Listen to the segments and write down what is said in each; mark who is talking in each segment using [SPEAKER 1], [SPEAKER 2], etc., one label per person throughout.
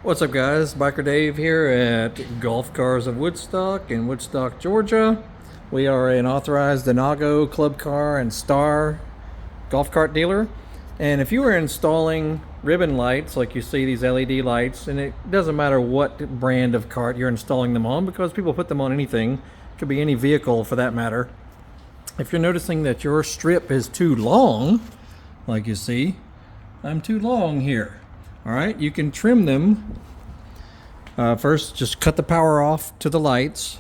[SPEAKER 1] What's up, guys? Biker Dave here at Golf Cars of Woodstock in Woodstock, Georgia. We are an authorized Denago club car and star golf cart dealer. And if you are installing ribbon lights, like you see these LED lights, and it doesn't matter what brand of cart you're installing them on because people put them on anything, it could be any vehicle for that matter. If you're noticing that your strip is too long, like you see, I'm too long here. All right, you can trim them. First, just cut the power off to the lights,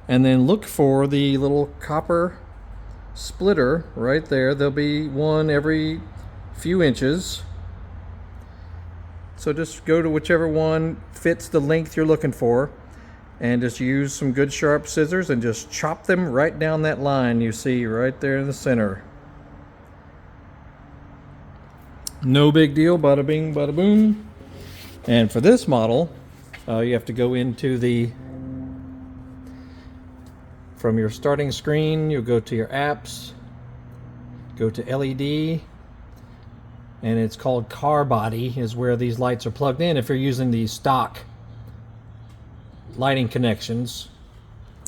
[SPEAKER 1] and then look for the little copper splitter right there. There'll be one every few inches. So just go to whichever one fits the length you're looking for, and just use some good sharp scissors and just chop them right down that line you see right there in the center. No big deal, bada bing, bada boom. And for this model, you have to go into from your starting screen, you'll go to your apps, go to LED, and it's called car body is where these lights are plugged in if you're using the stock lighting connections.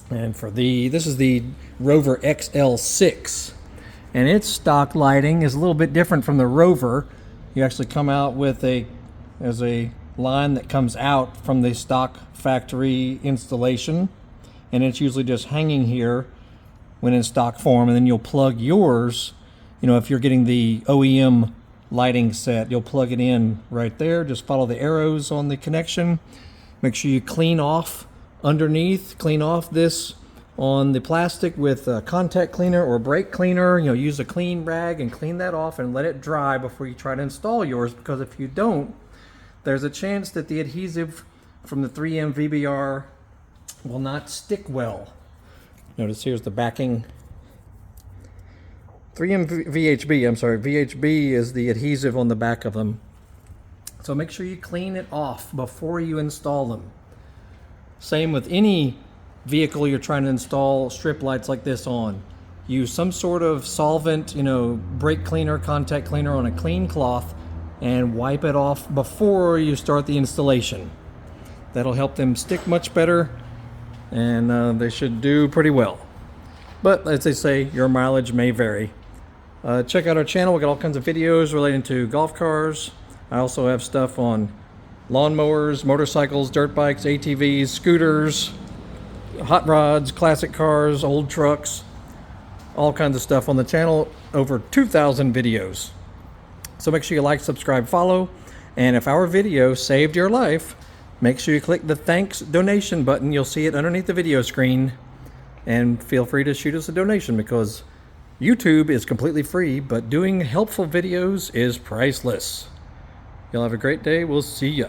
[SPEAKER 1] And for this is the Rover XL6, and its stock lighting is a little bit different from the Rover. You actually come out with a line that comes out from the stock factory installation, and it's usually just hanging here when in stock form, and then you'll plug yours. You know, if you're getting the OEM lighting set, you'll plug it in right there. Just follow the arrows on the connection. Make sure you clean off underneath, clean off this on the plastic with a contact cleaner or brake cleaner. You know, use a clean rag and clean that off and let it dry before you try to install yours, because if you don't, there's a chance that the adhesive from the 3M VBR will not stick well. Notice here's the backing. 3M VHB, I'm sorry, VHB is the adhesive on the back of them. So make sure you clean it off before you install them. Same with any vehicle you're trying to install strip lights like this on. Use some sort of solvent, you know, brake cleaner, contact cleaner on a clean cloth, and wipe it off before you start the installation. That'll help them stick much better, and they should do pretty well. But as they say, your mileage may vary. Check out our channel. We got all kinds of videos relating to golf cars. I also have stuff on lawnmowers, motorcycles, dirt bikes, ATVs, scooters, hot rods, classic cars, old trucks, all kinds of stuff on the channel. Over 2,000 videos. So make sure you like, subscribe, follow, and if our video saved your life, make sure you click the thanks donation button. You'll see it underneath the video screen, and feel free to shoot us a donation, because YouTube is completely free, but doing helpful videos is priceless. You'll have a great day. We'll see ya.